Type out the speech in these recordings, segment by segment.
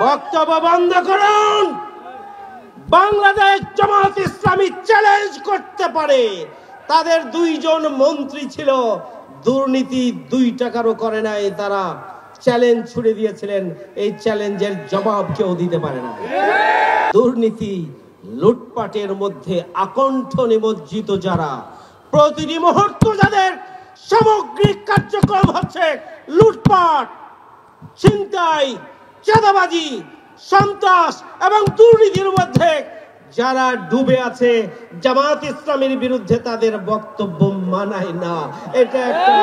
বক্তব্য বন্ধ করুন। বাংলাদেশ জামাত ইসলামী চ্যালেঞ্জ করতে পারে। তাদের দুইজন মন্ত্রী ছিল, দুর্নীতি 2 টাকারও করে নাই, তারা চ্যালেঞ্জ ছুড়ে দিয়েছিলেন। এই চ্যালেঞ্জের জবাব কেউ দিতে পারে না। দুর্নীতি লুটপাটের মধ্যে আকণ্ঠ নিমজ্জিত যারা, প্রতিটি মুহূর্ত যাদের সামগ্রিক কার্যক্রম হচ্ছে লুটপাট, ছিনতাই, চাঁদাবাজি, সন্ত্রাস এবং দুর্নীতির মধ্যে যারা ডুবে আছে, জামাত ইসলামের বিরুদ্ধে তাদের বক্তব্য মানায় না। এটা একটা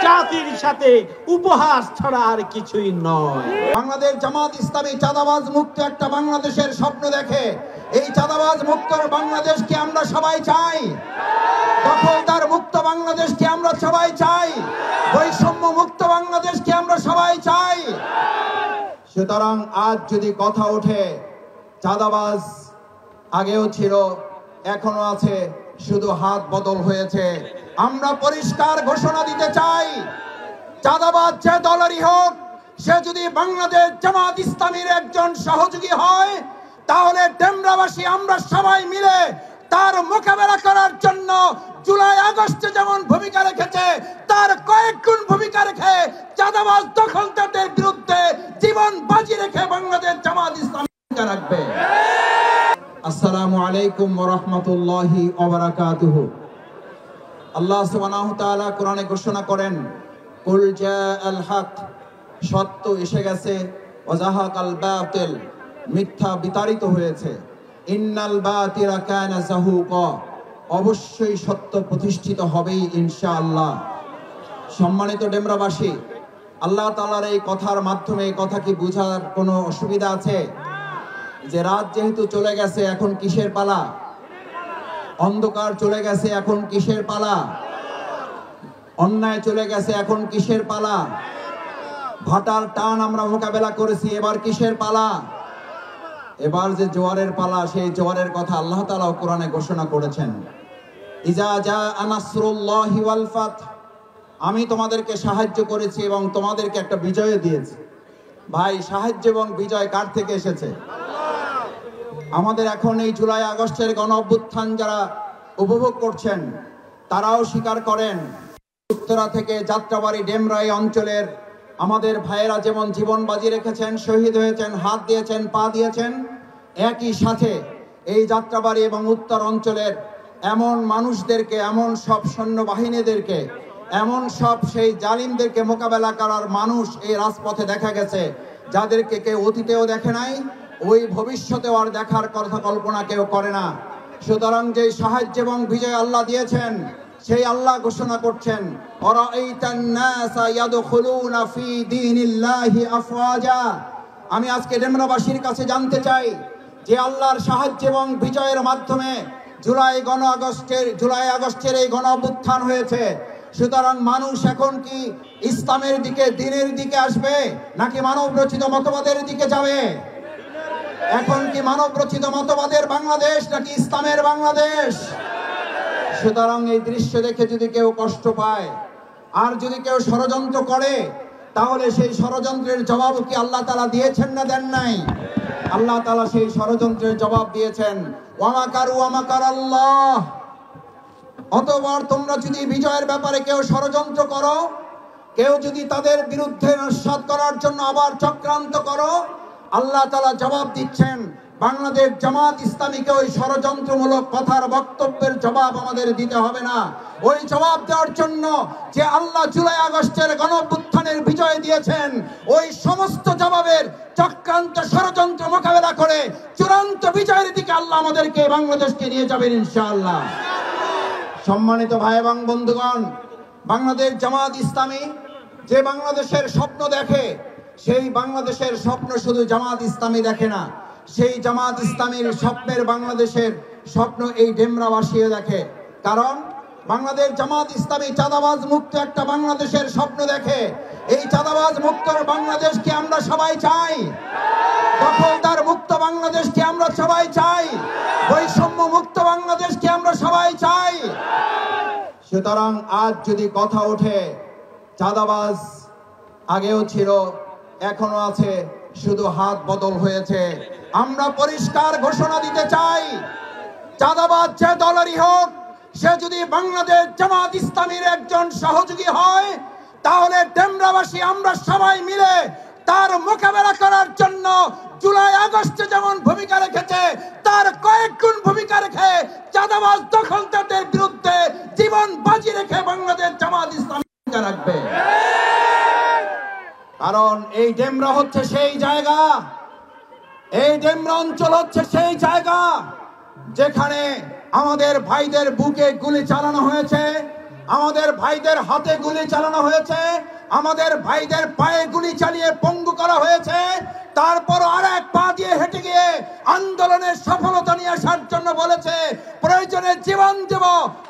জাতির সাথে উপহাস ছাড়া আর কিছুই নয়। বাংলাদেশ জামাত ইসলামী চাঁদাবাজ মুক্ত একটা বাংলাদেশের স্বপ্ন দেখে। এই চাঁদাবাজ মুক্ত বাংলাদেশকে আমরা সবাই চাই। দখলদার মুক্ত বাংলাদেশকে আমরা সবাই চাই। বৈষম্য মুক্ত বাংলাদেশকে আমরা সবাই চাই। সুতরাং আজ যদি কথা ওঠে, চাঁদাবাজ আগেও ছিল, এখনো আছে, শুধু হাত বদল হয়েছে। আমরা পরিষ্কার ঘোষণা দিতে চাই, চাঁদাবাজ যে দলেরই হোক, সে যদি বাংলাদেশ জামাত ইসলামীর একজন সহযোগী হয়, তাহলে ডেমরাবাসী আমরা সবাই মিলে তার মোকাবেলা করার জন্য জুলাই আগস্টে যেমন ভূমিকা রেখেছে, তার কয়েক গুণ ভূমিকা রেখে চাঁদাবাজ দখলদারদের বিরুদ্ধে জীবন বাজি রেখে বাংলাদেশ জামাত ইসলামী ভূমিকা রাখবে। আসসালামু আলাইকুম ওয়া রাহমাতুল্লাহি ওয়া বারাকাতুহু। আল্লাহ সুবহানাহু ওয়া তাআলা কোরআনে ঘোষণা করেন, কুল জাআল হক, সত্য এসে গেছে, ওয়া যাহাকাল বাতিল, মিথ্যা বিতাড়িত হয়েছে। ইন্নাল বাতিলা কানা যাহুকা, অবশ্যই সত্য প্রতিষ্ঠিত হবেই ইনশাআল্লাহ। সম্মানিত ডেমরাবাসী, আল্লাহ তাআলার এই কথার মাধ্যমে এই কথা কি বোঝার কোনো অসুবিধা আছে যে রাত যেহেতু চলে গেছে, এখন কিসের পালা? অন্ধকার চলে গেছে, এখন কিসের পালা? অন্যায় চলে গেছে, এখন কিসের পালা? ভাটার টান আমরা মোকাবেলা করেছি, এবার কিসের পালা? এবার যে জোয়ারের পালা, সেই জোয়ারের কথা আল্লাহ তাআলা কোরআনে ঘোষণা করেছেন, ইজা জাআ নাসরুল্লাহি ওয়াল ফাত, আমি তোমাদেরকে সাহায্য করেছি এবং তোমাদেরকে একটা বিজয় দিয়েছি। ভাই, সাহায্য এবং বিজয় কার থেকে এসেছে? আমাদের এখন এই জুলাই আগস্টের গণ অভ্যুত্থান যারা উপভোগ করছেন, তারাও স্বীকার করেন, উত্তরা থেকে যাত্রাবাড়ি ডেমরা এই অঞ্চলের আমাদের ভাইয়েরা যেমন জীবন বাজি রেখেছেন, শহীদ হয়েছেন, হাত দিয়েছেন, পা দিয়েছেন, একই সাথে এই যাত্রাবাড়ি এবং উত্তর অঞ্চলের এমন মানুষদেরকে, এমন সব সৈন্যবাহিনীদেরকে, এমন সব সেই জালিমদেরকে মোকাবেলা করার মানুষ এই রাজপথে দেখা গেছে, যাদেরকে কেউ অতীতেও দেখে নাই, ওই ভবিষ্যতেও আর দেখার কথা কল্পনা কেউ করে না। সুতরাং যে সাহায্য এবং বিজয় আল্লাহ দিয়েছেন, সেই আল্লাহ ঘোষণা করছেন, আরাআইতান নাসা ইয়াদখুলুনা ফি দীনিল্লাহি আফওয়াজা। আমি আজকে ডেমরাবাসীর কাছে জানতে চাই যে আল্লাহর সাহায্য এবং বিজয়ের মাধ্যমে জুলাই আগস্টের এই গণ অভ্যুত্থান হয়েছে। সুতরাং মানুষ এখন কি ইসলামের দিকে, দ্বীনের দিকে আসবে, নাকি মানব রচিত মতবাদের দিকে যাবে? এখন কি মানব রচিত মতবাদের বাংলাদেশ নাকি ইসলামের বাংলাদেশ? সুতরাং এই দৃশ্য দেখে যদি কেউ কষ্ট পায় আর যদি কেউ ষড়যন্ত্র করে, তাহলে সেই ষড়যন্ত্রের জবাব কি আল্লাহ তাআলা দিয়েছেন না দেন নাই? আল্লাহ তাআলা সেই ষড়যন্ত্রের জবাব দিয়েছেন, ওয়া মাকারু ওয়া মাকারাল্লাহ। অতঃপর তোমরা যদি বিজয়ের ব্যাপারে কেউ ষড়যন্ত্র করো, কেউ যদি তাদের বিরুদ্ধে নস্যাৎ করার জন্য আবার চক্রান্ত করো, আল্লাহ তাআলা জবাব দিচ্ছেন, বাংলাদেশ জামাত ইসলামীকে ওই ষড়যন্ত্রমূলক কথার বক্তব্যের জবাব আমাদের দিতে হবে না। ওই জবাব দেওয়ার জন্য যে আল্লাহ জুলাই আগস্টের গণঅভ্যুত্থানের বিজয় দিয়েছেন, ওই সমস্ত জবাবের চক্রান্ত ষড়যন্ত্র মোকাবেলা করে চূড়ান্ত বিজয়ের দিকে আল্লাহ আমাদেরকে বাংলাদেশকে নিয়ে যাবেন ইনশাআল্লাহ। সম্মানিত ভাই এবং বন্ধুগণ, বাংলাদেশ জামাত ইসলামী যে বাংলাদেশের স্বপ্ন দেখে, সেই বাংলাদেশের স্বপ্ন শুধু জামাত ইসলামী দেখে না, সেই জামাত ইসলামীর স্বপ্নের বাংলাদেশের স্বপ্ন এই ডেমরাবাসীও দেখে। কারণ বাংলাদেশ জামাত ইসলামী চাঁদাবাজ মুক্ত একটা বাংলাদেশের স্বপ্ন দেখে। এই চাঁদাবাজ মুক্ত বাংলাদেশকে আমরা সবাই চাই। দখলদার মুক্ত বাংলাদেশকে আমরা সবাই চাই। বৈষম্য মুক্ত বাংলাদেশকে আমরা সবাই চাই। সুতরাং আজ যদি কথা ওঠে, চাঁদাবাজ আগেও ছিল, এখনো আছে, শুধু হাত বদল হয়েছে। আমরা পরিষ্কার ঘোষণা দিতে চাই, চাঁদাবাজ যে দলেরই হোক, সে যদি বাংলাদেশ জামাত ইসলামীর একজন সহযোগী হয়, তাহলে ডেমরাবাসী আমরা সবাই মিলে তার মোকাবেলা করার জন্য জুলাই আগস্টে যেমন ভূমিকা রেখেছে, তার কয়েক গুণ ভূমিকা রেখে চাঁদাবাজ দখলদারদের বিরুদ্ধে জীবন বাজি রেখে বাংলাদেশ জামাত ইসলামী ভূমিকা রাখবে। কারণ এই ডেমরা হচ্ছে সেই জায়গা, এই ডেমরা অঞ্চল হচ্ছে সেই জায়গা যেখানে আমাদের ভাইদের বুকে গুলি চালানো হয়েছে, আমাদের ভাইদের হাতে গুলি চালানো হয়েছে, আমাদের ভাইদের পায়ে গুলি চালিয়ে পঙ্গু করা হয়েছে। তারপর আর এক পা দিয়ে হেঁটে গিয়ে আন্দোলনের সফলতা নিয়ে আসার জন্য বলেছে প্রয়োজনে জীবন দেব,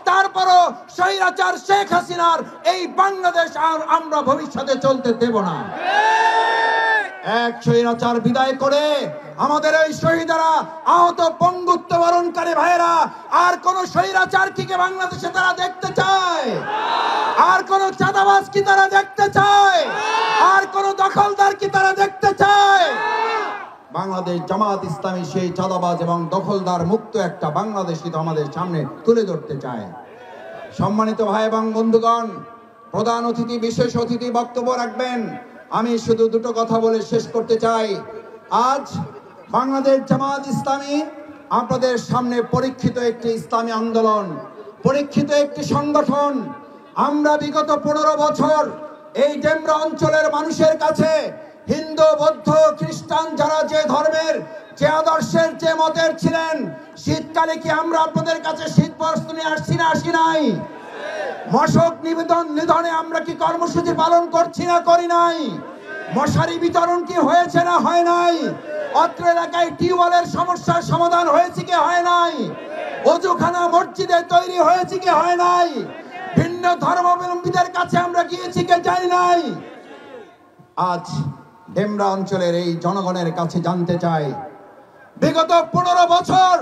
তারপরও স্বৈরাচার শেখ হাসিনার এই বাংলাদেশ আর আমরা ভবিষ্যতে চলতে দেব না। এক স্বৈরাচার বিদায় করে আমাদের এই শহীদরা, আহত পঙ্গুত্ব বরণকারী ভাইয়েরা আর কোন স্বৈরাচার কি বাংলাদেশে তারা দেখতে চায়? আর কোন চাঁদাবাজ কি তারা দেখতে চায়? আর কোন দখলদার কি তারা দেখতে চায়? বাংলাদেশ জামাত ইসলামী সেই চাঁদাবাজ এবং দখলদার মুক্ত একটা বাংলাদেশই তো আমাদের সামনে তুলে ধরতে চায়। সম্মানিত ভাই এবং বন্ধুগণ, প্রধান অতিথি বিশেষ অতিথি বক্তব্য রাখবেন। আমি শুধু দুটো কথা বলে শেষ করতে চাই। আজ বাংলাদেশ জামাত ইসলামী আপনাদের সামনে পরীক্ষিত একটি ইসলামী আন্দোলন, পরীক্ষিত একটি সংগঠন। আমরা বিগত 15 বছর এই ডেমরা অঞ্চলের মানুষের কাছে হিন্দু, বৌদ্ধ, খ্রিস্টান যারা যে ধর্মের, যে আদর্শের, যে মতের ছিলেন, শীতকালে কি আমরা আপনাদের কাছে শীত বস্ত্র নিয়ে আসছি না আসি নাই? মশক নিধনে আমরা কি কর্মসূচি পালন করছি না করি নাই? মশারি বিতরণ কি হয়েছে না হয় নাই? অত্র এলাকায় টিউবওয়েলের সমস্যার সমাধান হয়েছে কি হয় নাই? ওযুখানা মসজিদে তৈরি হয়েছে কি হয় নাই? ভিন্ন ধর্মাবলম্বীদের কাছে আমরা গিয়েছি কি যাই নাই? আজ ডেমরা অঞ্চলের এই জনগণের কাছে জানতে চাই, বিগত 15 বছর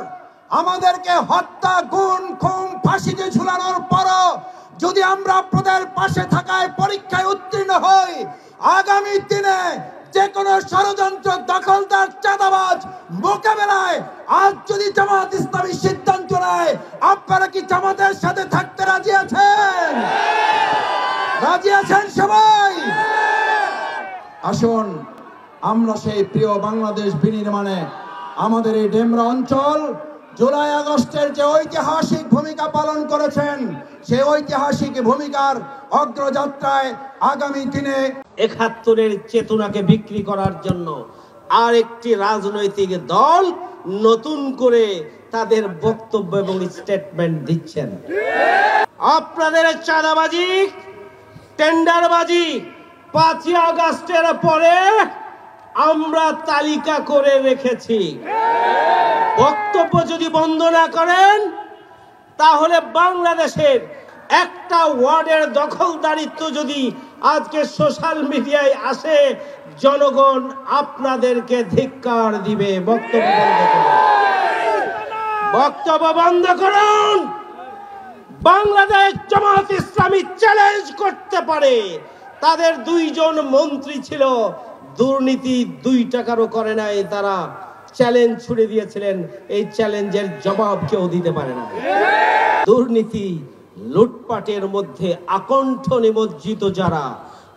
আমাদেরকে হত্যা, গুম, খুন, ফাঁসিতে ঝুলানোর পরও যদি আমরা আপনাদের পাশে থাকায় পরীক্ষায় উত্তীর্ণ হই, আগামী দিনে যে কোনো ষড়যন্ত্র, দখলদার, চাঁদাবাজ মোকাবেলায় আজ যদি জামাত ইসলামী সিদ্ধান্ত নেয়, আপনারা কি জামাতের সাথে থাকতে রাজি আছেন? রাজি আছেন সবাই? আসুন আমরা সেই প্রিয় বাংলাদেশ বিনির্মাণে আমাদের এই ডেমরা অঞ্চল জুলাই আগস্টের যে ঐতিহাসিক ভূমিকা পালন করেছেন, সেই ঐতিহাসিক ভূমিকার অগ্রযাত্রায় আগামী দিনে ৭১-এর চেতনাকে বিক্রি করার জন্য আর একটি রাজনৈতিক দল নতুন করে তাদের বক্তব্য এবং স্টেটমেন্ট দিচ্ছেন। আপনাদের চাঁদাবাজি, টেন্ডারবাজি ৫ই আগস্টের পরে আমরা তালিকা করে রেখেছি। বক্তব্য যদি বন্ধ না করেন, তাহলে বাংলাদেশের একটা ওয়ার্ডের দখলদারিত্ব যদি আজকে সোশ্যাল মিডিয়ায় আসে, জনগণ আপনাদেরকে ধিক্কার দিবে। বক্তব্য বন্ধ করুন, বক্তব্য বন্ধ করুন। বাংলাদেশ জামাত ইসলামী চ্যালেঞ্জ করতে পারে। তাদের 2 জন মন্ত্রী ছিল, দুর্নীতি 2 টাকারও করে নাই, তারা চ্যালেঞ্জ ছুড়ে দিয়েছিলেন। এই চ্যালেঞ্জের জবাব কেউ দিতে পারে না। দুর্নীতি, লুটপাটের মধ্যে আকণ্ঠ নিমজ্জিত যারা,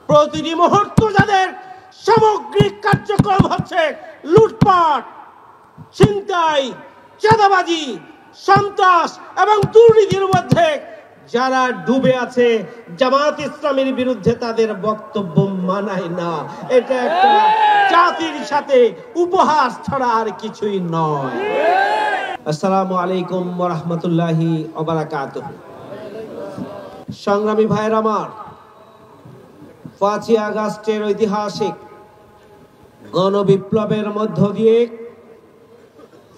প্রতিটি মুহূর্ত যাদের সামগ্রিক কার্যক্রম হচ্ছে লুটপাট, ছিনতাই, চাঁদাবাজি, সন্ত্রাস এবং দুর্নীতির মধ্যে যারা ডুবে আছে, জামাত ইসলামের বিরুদ্ধে তাদের বক্তব্য মানায় না। এটা একটা জাতির সাথে উপহাস ছাড়া আর কিছুই নয়। আসসালামু আলাইকুম ওয়া রাহমাতুল্লাহি ওয়া বারাকাতুহু। সংগ্রামী ভাইয়ের আমার, ৫ই আগস্টের ঐতিহাসিক গণবিপ্লবের মধ্য দিয়ে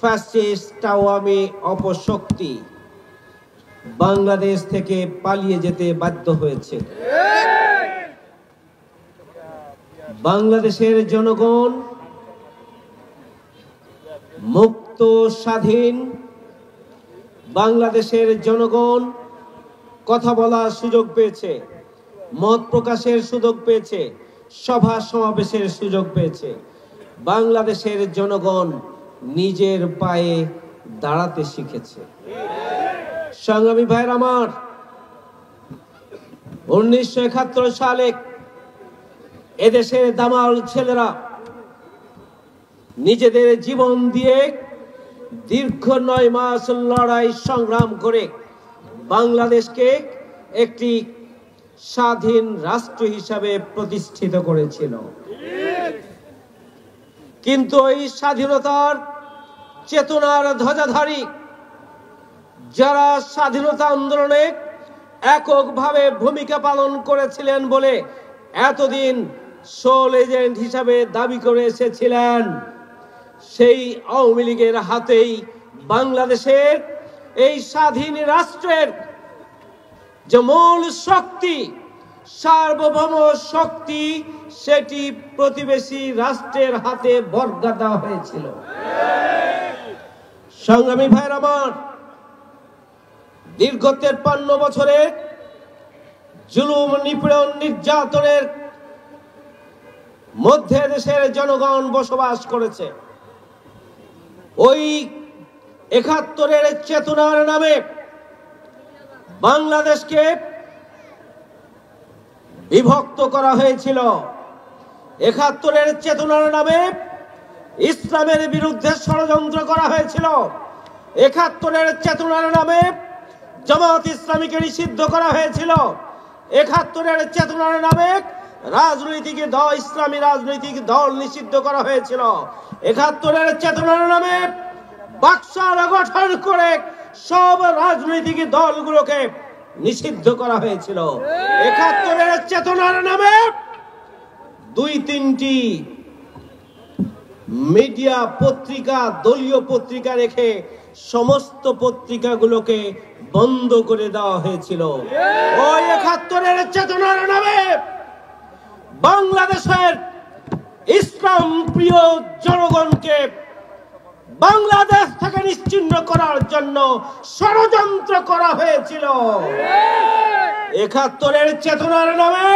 ফ্যাসিস্ট আওয়ামী অপশক্তি বাংলাদেশ থেকে পালিয়ে যেতে বাধ্য হয়েছে। বাংলাদেশের জনগণ মুক্ত, স্বাধীন, বাংলাদেশের জনগণ কথা বলার সুযোগ পেয়েছে, মত প্রকাশের সুযোগ পেয়েছে, সভা সমাবেশের সুযোগ পেয়েছে। বাংলাদেশের জনগণ নিজের পায়ে দাঁড়াতে শিখেছে। সংগ্রামী ভাইয়ের আমার, 1971 সালে এদেশের দামাল ছেলেরা নিজেদের জীবন দিয়ে দীর্ঘ 9 মাস লড়াই সংগ্রাম করে বাংলাদেশকে একটি স্বাধীন রাষ্ট্র হিসাবে প্রতিষ্ঠিত করেছিল। কিন্তু এই স্বাধীনতার চেতনার ধ্বজাধারী যারা স্বাধীনতা আন্দোলনে এককভাবে ভূমিকা পালন করেছিলেন বলে এতদিন সোল এজেন্ট হিসাবে দাবি করে এসেছিলেন, সেই আওয়ামী লীগের হাতেই বাংলাদেশের এই স্বাধীন রাষ্ট্রের যে মূল শক্তি, সার্বভৌম শক্তি, সেটি প্রতিবেশী রাষ্ট্রের হাতে বর্গা দেওয়া হয়েছিল। সংগ্রামী ভাইয়ের আমার, দীর্ঘ 53 বছরের জুলুম, নিপীড়ন, নির্যাতনের মধ্যে দেশের জনগণ বসবাস করেছে। ওই 71-এর চেতনার নামে বাংলাদেশকে বিভক্ত করা হয়েছিল। 71-এর চেতনার নামে ইসলামের বিরুদ্ধে ষড়যন্ত্র করা হয়েছিল। 71-এর চেতনার নামে জামাত ইসলামীকে নিষিদ্ধ করা হয়েছিল। 71-এর চেতনার নামে রাজনৈতিক দল, ইসলামী রাজনৈতিক দল নিষিদ্ধ করা হয়েছিল। 71-এর চেতনার নামে বাকশাল গঠন করে সব রাজনৈতিক দলগুলোকে নিষিদ্ধ করা হয়েছিল। 71-এর চেতনার নামে 2-3টি মিডিয়া পত্রিকা, দলীয় পত্রিকা রেখে সমস্ত পত্রিকাগুলোকে বন্ধ করে দেওয়া হয়েছিল। ওই 71-এর চেতনার নামে বাংলাদেশের ইসলাম প্রিয় জনগণকে বাংলাদেশ থেকে নিশ্চিহ্ন করার জন্য ষড়যন্ত্র করা হয়েছিল। 71-এর চেতনার নামে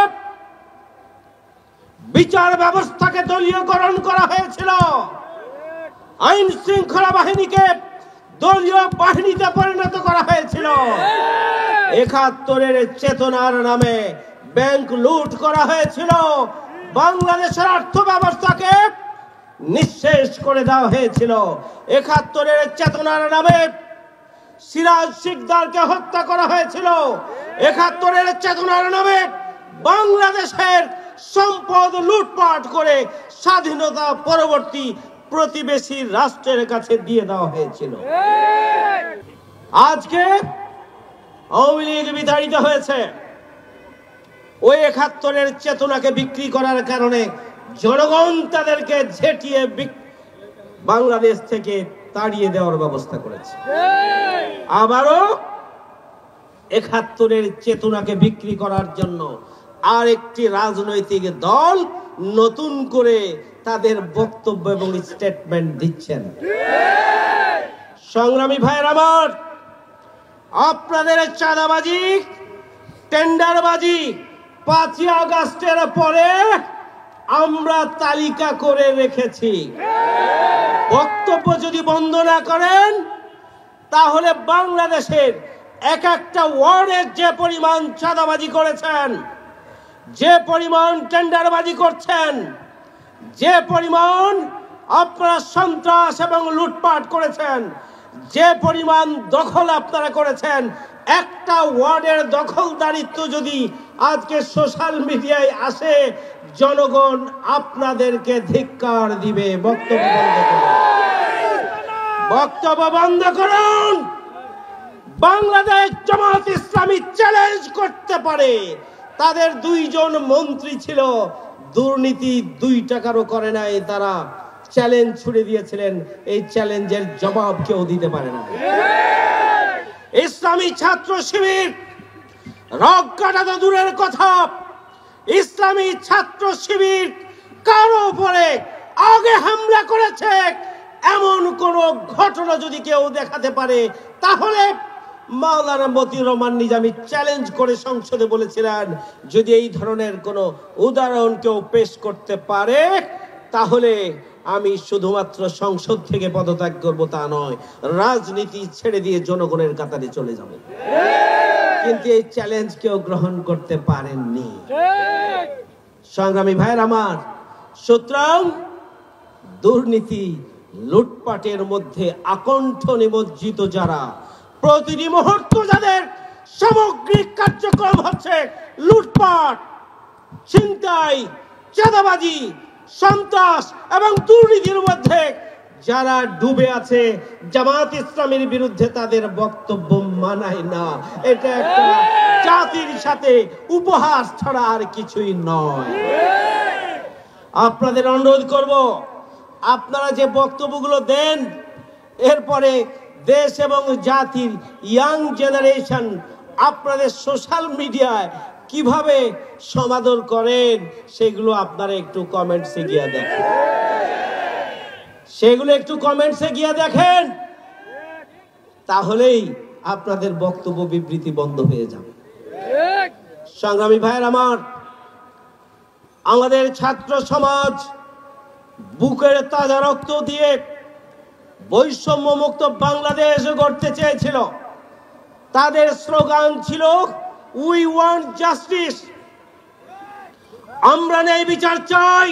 বিচার ব্যবস্থাকে দলীয়করণ করা হয়েছিল। আইন শৃঙ্খলা বাহিনীকে দলীয় বাহিনীতে পরিণত করা হয়েছিল। 71-এর চেতনার নামে ব্যাংক লুট করা হয়েছিল। বাংলাদেশের অর্থ ব্যবস্থাকে নিঃশেষ করে দেওয়া হয়েছিল। 71-এর চেতনার নামে সিরাজ শিকদারকে হত্যা করা হয়েছিল। 71-এর চেতনার নামে বাংলাদেশের সম্পদ লুটপাট করে স্বাধীনতা পরবর্তী প্রতিবেশী রাষ্ট্রের কাছে দিয়ে দেওয়া হয়েছিল। আজকে আওয়ামী লীগ বিতাড়িত হয়েছে। ওই 71-এর চেতনাকে বিক্রি করার কারণে জনগণ তাদেরকে ঝেঁটিয়ে বাংলাদেশ থেকে তাড়িয়ে দেওয়ার ব্যবস্থা করেছে। আবারও 71-এর চেতনাকে বিক্রি করার জন্য আরেকটি রাজনৈতিক দল নতুন করে তাদের বক্তব্য এবং স্টেটমেন্ট দিচ্ছেন। সংগ্রামী ভাইয়ের আমার, আপনাদের চাঁদাবাজি, টেন্ডারবাজি 5ই আগস্টের পরে আমরা তালিকা করে রেখেছি। বক্তব্য যদি বন্ধ না করেন তাহলে বাংলাদেশের এক একটা ওয়ার্ডে যে পরিমাণ চাঁদাবাজি করেছেন, যে পরিমাণ টেন্ডারবাজি করছেন, যে পরিমাণ আপনারা সন্ত্রাস এবং লুটপাট করেছেন, যে পরিমাণ দখল আপনারা করেছেন, একটা ওয়ার্ডের দখলদারিত্ব যদি আজকে সোশ্যাল মিডিয়ায় আসে, জনগণ আপনাদেরকে ধিক্কার দিবে। বক্তব্য বন্ধ করুন, বক্তব্য বন্ধ করুন। বাংলাদেশ জামাত ইসলামী চ্যালেঞ্জ করতে পারে। তাদের 2 জন মন্ত্রী ছিল, দুর্নীতি 2 টাকারও করে নাই, তারা চ্যালেঞ্জ ছুড়ে দিয়েছিলেন। এই চ্যালেঞ্জের জবাব কেউ দিতে পারে না। ইসলামী ছাত্র শিবির রগ কাটা তো দূরের কথা, ইসলামী ছাত্র শিবির কারো উপরে আগে হামলা করেছে এমন কোন ঘটনা যদি কেউ দেখাতে পারে, তাহলে মাওলানা মতিউর রহমান নিজামী চ্যালেঞ্জ করে সংসদে বলেছিলেন, যদি এই ধরনের কোন উদাহরণ কেউ পেশ করতে পারে তাহলে আমি শুধুমাত্র সংসদ থেকে পদত্যাগ করব তা নয়, রাজনীতি ছেড়ে দিয়ে জনগণের কাতারে চলে যাব। কিন্তু এই চ্যালেঞ্জ কেউ গ্রহণ করতে পারেননি। সংগ্রামী ভাইয়ের আমার, সুতরাং দুর্নীতি লুটপাটের মধ্যে আকণ্ঠ নিমজ্জিত যারা, প্রতিটি মুহূর্ত যাদের সামগ্রিক কার্যক্রম হচ্ছে লুটপাট, ছিনতাই, চাঁদাবাজি, সন্ত্রাস এবং দুর্নীতির মধ্যে যারা ডুবে আছে, জামাত ইসলামের বিরুদ্ধে তাদের বক্তব্য মানায় না। এটা একটা জাতির সাথে উপহাস ছাড়া আর কিছুই নয়। আপনাদের অনুরোধ করব, আপনারা যে বক্তব্যগুলো দেন, এরপরে দেশ এবং জাতির ইয়াং জেনারেশন আপনাদের সোশ্যাল মিডিয়ায় কিভাবে সমাদর করেন সেগুলো আপনারা একটু কমেন্টসে গিয়ে দেখেন, দেখেন, তাহলেই আপনাদের বক্তব্য বিবৃতি বন্ধ হয়ে যাবে। সংগ্রামী ভাইয়ের আমার, আমাদের ছাত্র সমাজ বুকের তাজা রক্ত দিয়ে বৈষম্য মুক্ত বাংলাদেশ গড়তে চেয়েছিল। তাদের স্লোগান ছিল উই ওয়ান্ট জাস্টিস, আমরা ন্যায় বিচার চাই।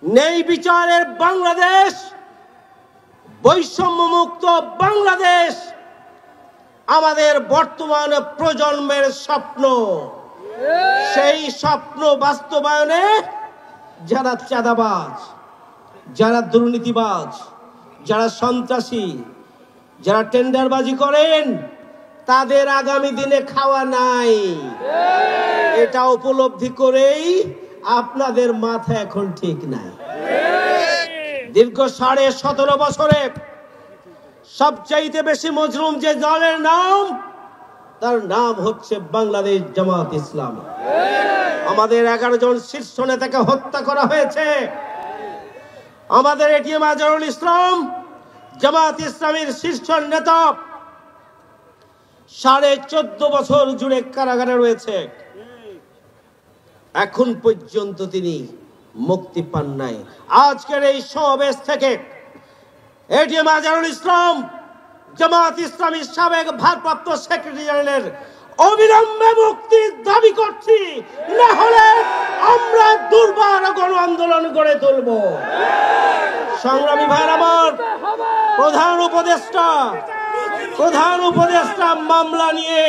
ন্যায় বিচারের বাংলাদেশ, বৈষম্য মুক্ত বাংলাদেশ আমাদের বর্তমান প্রজন্মের স্বপ্ন। সেই স্বপ্ন বাস্তবায়নে যারা চাঁদাবাজ, যারা দুর্নীতিবাজ, যারা সন্ত্রাসী, যারা টেন্ডারবাজি করেন, তাদের আগামী দিনে খাওয়া নাই। এটা উপলব্ধি করেই আপনাদের মাথা এখন ঠিক নাই। দীর্ঘ 17.5 বছরে সবচাইতে বেশি মজলুম যে দলের নাম, তার নাম হচ্ছে বাংলাদেশ জামাত ইসলাম। আমাদের 11 জন শীর্ষ নেতাকে হত্যা করা হয়েছে। আমাদের এটিএম আজহারুল ইসলাম জামাত ইসলামের শীর্ষ নেতা 14.5 বছর জুড়ে কারাগারে রয়েছে। এখন পর্যন্ত তিনি মুক্তি পান নাই। আজকের এই সমাবেশ থেকে এটিএম আজহারুল ইসলাম জামাত ইসলামীর সাবেক ভারপ্রাপ্ত সেক্রেটারি জেনারেলের অবিলম্বে মুক্তির দাবি করছি, না হলে আমরা দুর্বার গণ আন্দোলন গড়ে তুলব। সংগ্রামী ভাইয়ের আমার, প্রধান উপদেষ্টা মামলা নিয়ে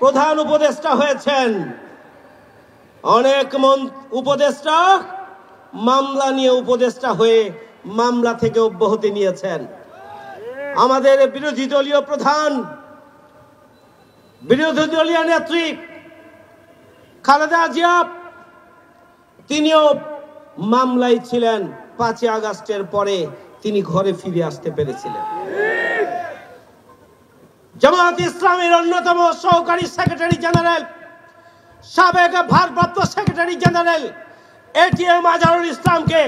প্রধান উপদেষ্টা হয়েছেন। অনেক উপদেষ্টা মামলা নিয়ে উপদেষ্টা হয়ে মামলা থেকে অব্যাহতি নিয়েছেন। আমাদের বিরোধী দলীয় নেত্রী খালেদা জিয়া, তিনিও মামলায় ছিলেন। 5 আগস্টের পরে তিনি ঘরে ফিরে আসতে পেরেছিলেন। জামাত ইসলামের অন্যতম সহকারী সেক্রেটারি জেনারেল, সাবেক ভারপ্রাপ্ত সেক্রেটারি জেনারেল এটিএম আজহারুল ইসলামকে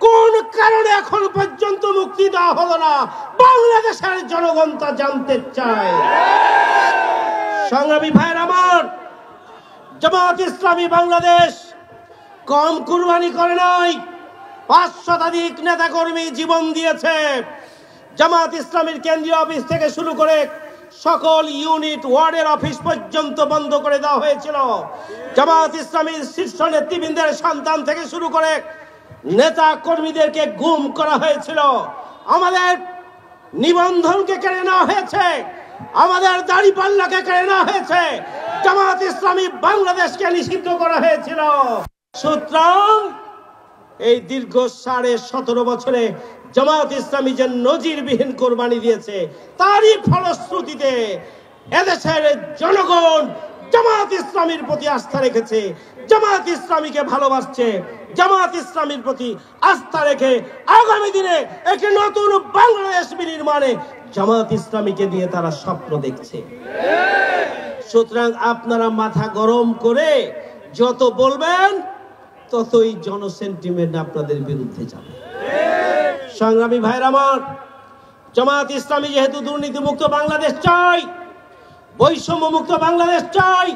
কোন কারণে এখন পর্যন্ত মুক্তি দেওয়া হলো না, বাংলাদেশের জনগণ তা জানতে চায়। সংগ্রামী ভাইয়ের আমার, জামাত ইসলামী বাংলাদেশ কম কুরবানি করে নাই। 5 শতাধিক নেতাকর্মী জীবন দিয়েছে। জামাত ইসলামীর কেন্দ্রীয় অফিস থেকে শুরু করে সকল ইউনিট, ওয়ার্ডের অফিস পর্যন্ত বন্ধ করে দেওয়া হয়েছিল। জামাত ইসলামীর শীর্ষ নেতৃবৃন্দের সন্তান থেকে শুরু করে নেতা কর্মীদেরকে গুম করা হয়েছিল। আমাদের নিবন্ধনকে কেড়ে নেওয়া হয়েছে, আমাদের দাড়িপাল্লাকে কেড়ে নেওয়া হয়েছে। জামাত ইসলামী বাংলাদেশকে নিষিদ্ধ করা হয়েছিল। সুতরাং এই দীর্ঘ 17.5 বছরে জামাত ইসলামী যে নজিরবিহীন কোরবানি দিয়েছে, তারই ফলশ্রুতিতে এদেশের জনগণ জামাত ইসলামীর প্রতি আস্থা রেখেছে, জামাত ইসলামীকে ভালোবাসছে। জামাত ইসলামীর প্রতি আস্থা রেখে আগামী দিনে একটি নতুন বাংলাদেশ বিনির্মাণে জামাত ইসলামীকে দিয়ে তারা স্বপ্ন দেখছে। সুতরাং আপনারা মাথা গরম করে যত বলবেন, ততই জনসেন্টিমেন্ট আপনাদের বিরুদ্ধে যাবে। সংগ্রামী ভাইরা আমার, জামাত ইসলামী যেহেতু দুর্নীতি মুক্ত বাংলাদেশ চাই, বৈষম্য মুক্ত বাংলাদেশ চাই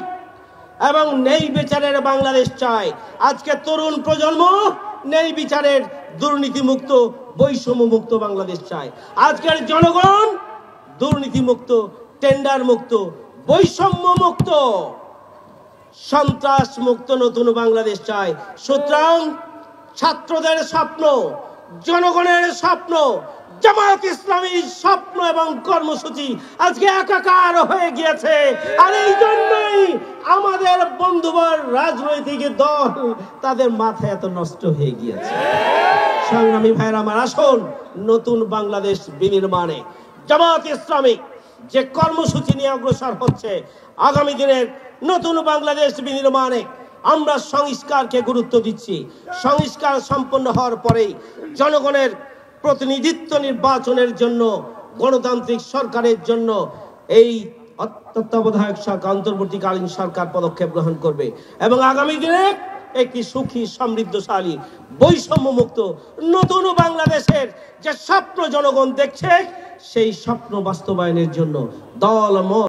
এবং ন্যায় বিচারের বাংলাদেশ চাই। আজকে তরুণ প্রজন্ম ন্যায় বিচারের দুর্নীতিমুক্ত বৈষম্য মুক্ত বাংলাদেশ চায়। আজকের জনগণ দুর্নীতি মুক্ত, টেন্ডার মুক্ত, বৈষম্য মুক্ত, সন্ত্রাস মুক্ত নতুন বাংলাদেশ চায়। সুতরাং ছাত্রদের স্বপ্ন, জনগণের স্বপ্ন, জামায়াত ইসলামীর স্বপ্ন এবং কর্মসূচি আজকে একাকার হয়ে গিয়েছে। আর এই জন্যই আমাদের বন্ধুবর রাজনৈতিক দল তাদের মাথা এত নষ্ট হয়ে গিয়েছে। সংগ্রামী ভাইয়েরা আমার, আসুন নতুন বাংলাদেশ বিনির্মাণে জামায়াত ইসলামী যে কর্মসূচি নিয়ে অগ্রসর হচ্ছে, আগামী দিনের নতুন বাংলাদেশ বিনির্মাণে আমরা সংস্কারকে গুরুত্ব দিচ্ছি। সংস্কার সম্পন্ন হওয়ার পরেই জনগণের প্রতিনিধিত্ব নির্বাচনের জন্য, গণতান্ত্রিক সরকারের জন্য এই তত্ত্বাবধায়ক সরকার, অন্তর্বর্তীকালীন সরকার পদক্ষেপ গ্রহণ করবে এবং আগামী দিনে একটি সুখী, সমৃদ্ধশালী, বৈষম্য মুক্ত নতুন বাংলাদেশের যে স্বপ্ন জনগণ দেখছে, সেই স্বপ্ন বাস্তবায়নের জন্য দল মত